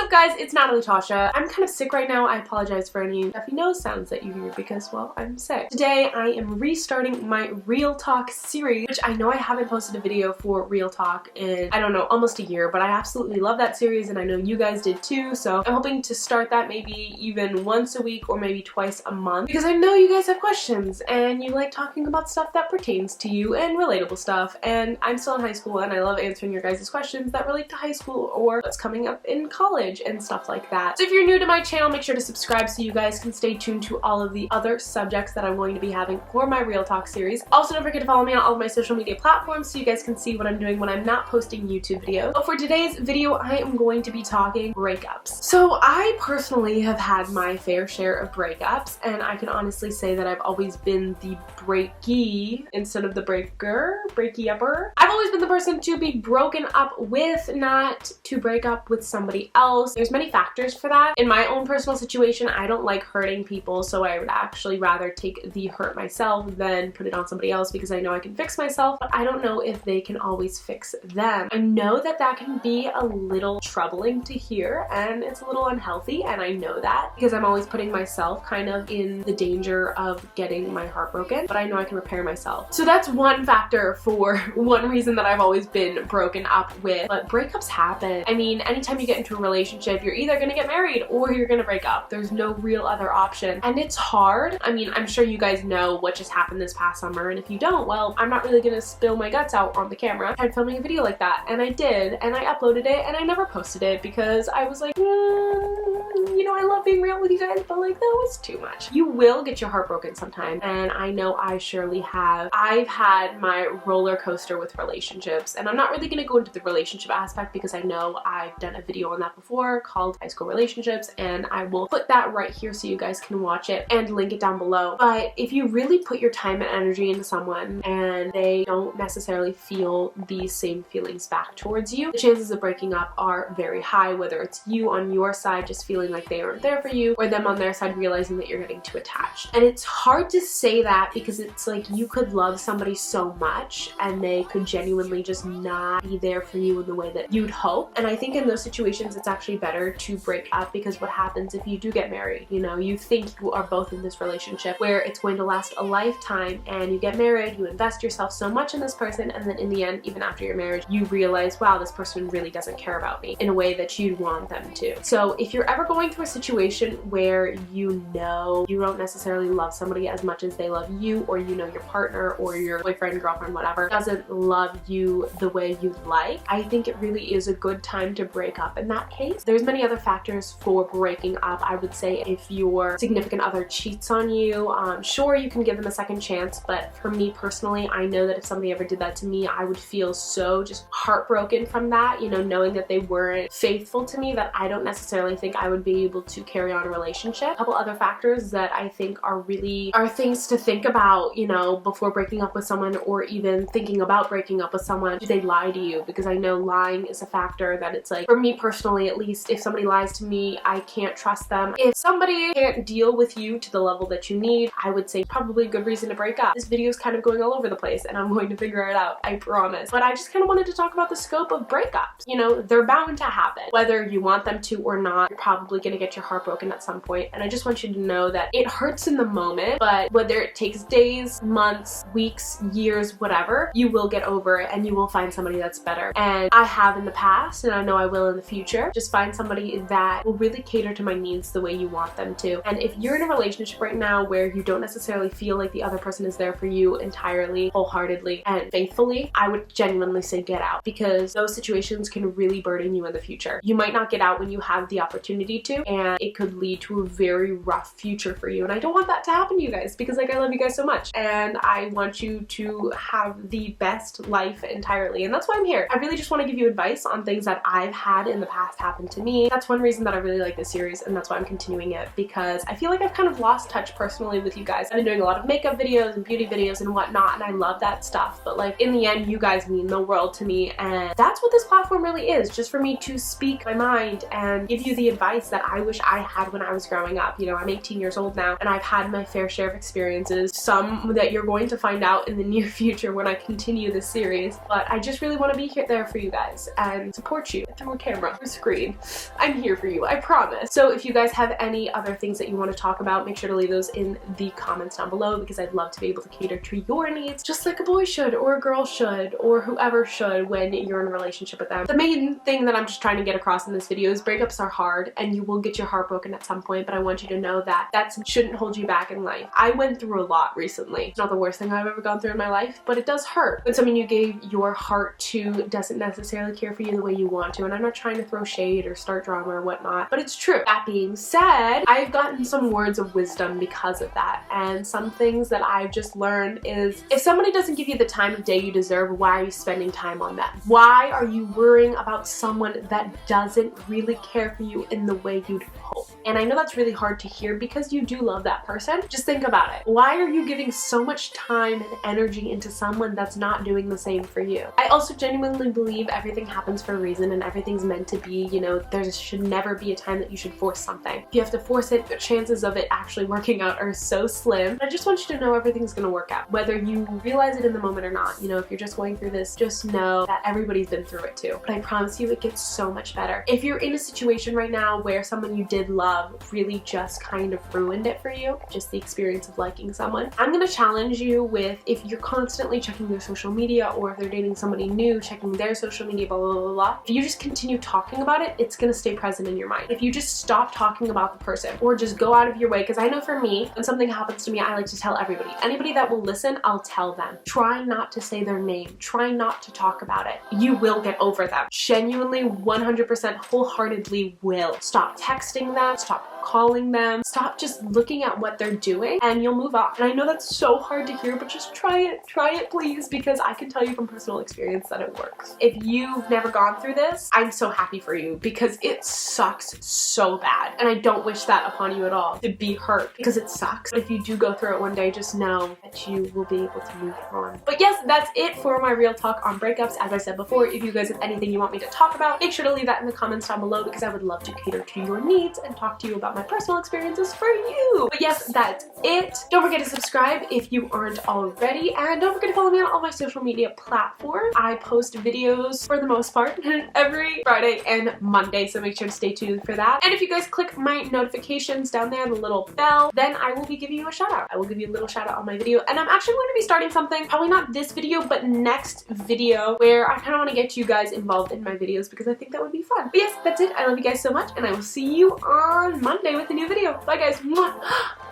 up, guys? It's Natalie-Tasha. I'm kind of sick right now. I apologize for any stuffy nose sounds that you hear because, well, I'm sick. Today, I am restarting my Real Talk series, which I know I haven't posted a video for Real Talk in, I don't know, almost a year, but I absolutely love that series and I know you guys did too, so I'm hoping to start that maybe even once a week or maybe twice a month because I know you guys have questions and you like talking about stuff that pertains to you and relatable stuff, and I'm still in high school and I love answering your guys' questions that relate to high school or what's coming up in college and stuff like that. So if you're new to my channel, make sure to subscribe so you guys can stay tuned to all of the other subjects that I'm going to be having for my Real Talk series. Also, don't forget to follow me on all of my social media platforms so you guys can see what I'm doing when I'm not posting YouTube videos. But for today's video, I am going to be talking breakups. So I personally have had my fair share of breakups, and I can honestly say that I've always been the breaky instead of the breaky-upper. I've always been the person to be broken up with, not to break up with somebody else. There's many factors for that. In my own personal situation, I don't like hurting people, so I would actually rather take the hurt myself than put it on somebody else because I know I can fix myself, but I don't know if they can always fix them. I know that that can be a little troubling to hear and it's a little unhealthy, and I know that because I'm always putting myself kind of in the danger of getting my heart broken, but I know I can repair myself. So that's one factor for one reason that I've always been broken up with. But breakups happen. I mean, anytime you get into a relationship, you're either gonna get married or you're gonna break up. There's no real other option. And it's hard. I mean, I'm sure you guys know what just happened this past summer, and if you don't, well, I'm not really gonna spill my guts out on the camera. I tried filming a video like that, and I did, and I uploaded it, and I never posted it because I was like, you know, I love being real with you guys, but like, that was too much. You will get your heart broken sometime, and I know I surely have. I've had my roller coaster with relationships, and I'm not really gonna go into the relationship aspect because I know I've done a video on that before called High School Relationships, and I will put that right here so you guys can watch it and link it down below. But if you really put your time and energy into someone and they don't necessarily feel these same feelings back towards you, the chances of breaking up are very high, whether it's you on your side just feeling like they aren't there for you, or them on their side realizing that you're getting too attached. And it's hard to say that because it's like you could love somebody so much and they could genuinely just not be there for you in the way that you'd hope. And I think in those situations it's actually better to break up, because what happens if you do get married, you know, you think you are both in this relationship where it's going to last a lifetime, and you get married, you invest yourself so much in this person, and then in the end, even after your marriage, you realize, wow, this person really doesn't care about me in a way that you'd want them to. So if you're ever going through a situation where you know you don't necessarily love somebody as much as they love you, or you know your partner or your boyfriend, girlfriend, whatever, doesn't love you the way you'd like, I think it really is a good time to break up in that case. There's many other factors for breaking up. I would say if your significant other cheats on you, sure, you can give them a second chance, but for me personally, I know that if somebody ever did that to me, I would feel so just heartbroken from that, you know, knowing that they weren't faithful to me, that I don't necessarily think I would be able to carry on a relationship. A couple other factors that I think are things to think about, you know, before breaking up with someone, or even thinking about breaking up with someone. Do they lie to you? Because I know lying is a factor that it's like, for me personally at least, if somebody lies to me, I can't trust them. If somebody can't deal with you to the level that you need, I would say probably a good reason to break up. This video is kind of going all over the place and I'm going to figure it out, I promise. But I just kind of wanted to talk about the scope of breakups. You know, they're bound to happen. Whether you want them to or not, you're probably gonna get your heart broken at some point. And I just want you to know that it hurts in the moment, but whether it takes days, months, weeks, years, whatever, you will get over it and you will find somebody that's better. And I have in the past, and I know I will in the future. Just find somebody that will really cater to my needs the way you want them to. And if you're in a relationship right now where you don't necessarily feel like the other person is there for you entirely, wholeheartedly, and faithfully, I would genuinely say get out, because those situations can really burden you in the future. You might not get out when you have the opportunity to, and it could lead to a very rough future for you. And I don't want that to happen to you guys, because like, I love you guys so much and I want you to have the best life entirely. And that's why I'm here. I really just want to give you advice on things that I've had in the past happen to me. That's one reason that I really like this series, and that's why I'm continuing it, because I feel like I've kind of lost touch personally with you guys. I've been doing a lot of makeup videos and beauty videos and whatnot, and I love that stuff, but like, in the end, you guys mean the world to me, and that's what this platform really is, just for me to speak my mind and give you the advice that I wish wish I had when I was growing up. You know, I'm 18 years old now, and I've had my fair share of experiences, some that you're going to find out in the near future when I continue this series, but I just really want to be there for you guys and support you through a camera, through a screen. I'm here for you, I promise. So if you guys have any other things that you want to talk about, make sure to leave those in the comments down below, because I'd love to be able to cater to your needs just like a boy should, or a girl should, or whoever should when you're in a relationship with them. The main thing that I'm just trying to get across in this video is breakups are hard and you will get your heart broken at some point, but I want you to know that that shouldn't hold you back in life. I went through a lot recently. It's not the worst thing I've ever gone through in my life, but it does hurt when someone you gave your heart to doesn't necessarily care for you the way you want to. And I'm not trying to throw shade or start drama or whatnot, but it's true. That being said, I've gotten some words of wisdom because of that, and some things that I've just learned is if somebody doesn't give you the time of day you deserve, why are you spending time on that? Why are you worrying about someone that doesn't really care for you in the way you'd hope? And I know that's really hard to hear because you do love that person. Just think about it. Why are you giving so much time and energy into someone that's not doing the same for you? I also genuinely believe everything happens for a reason and everything's meant to be. You know, there should never be a time that you should force something. If you have to force it, the chances of it actually working out are so slim. I just want you to know everything's gonna work out, whether you realize it in the moment or not. You know, if you're just going through this, just know that everybody's been through it too. But I promise you, it gets so much better. If you're in a situation right now where someone you did love really just kind of ruined it for you, just the experience of liking someone, I'm gonna challenge you with, if you're constantly checking their social media, or if they're dating somebody new, checking their social media, blah, blah, blah, blah, if you just continue talking about it, it's gonna stay present in your mind. If you just stop talking about the person, or just go out of your way, because I know for me, when something happens to me, I like to tell everybody. Anybody that will listen, I'll tell them. Try not to say their name. Try not to talk about it. You will get over them. Genuinely, 100% wholeheartedly will. Stop texting them, stop calling them, stop just looking at what they're doing, and you'll move on. And I know that's so hard to hear, but just try it please, because I can tell you from personal experience that it works. If you've never gone through this, I'm so happy for you, because it sucks so bad, and I don't wish that upon you at all, to be hurt, because it sucks. But if you do go through it one day, just know that you will be able to move on. But yes, that's it for my real talk on breakups. As I said before, if you guys have anything you want me to talk about, make sure to leave that in the comments down below, because I would love to cater to your needs and talk to you about my personal experiences for you. But yes, that's it. Don't forget to subscribe if you aren't already, and don't forget to follow me on all my social media platforms. I post videos for the most part every Friday and Monday, so make sure to stay tuned for that. And if you guys click my notifications down there, the little bell, then I will be giving you a shout out. I will give you a little shout out on my video, and I'm actually going to be starting something, probably not this video, but next video, where I kind of want to get you guys involved in my videos, because I think that would be fun. But yes, that's it. I love you guys so much, and I will see you on Monday with a new video. Bye guys. Mwah.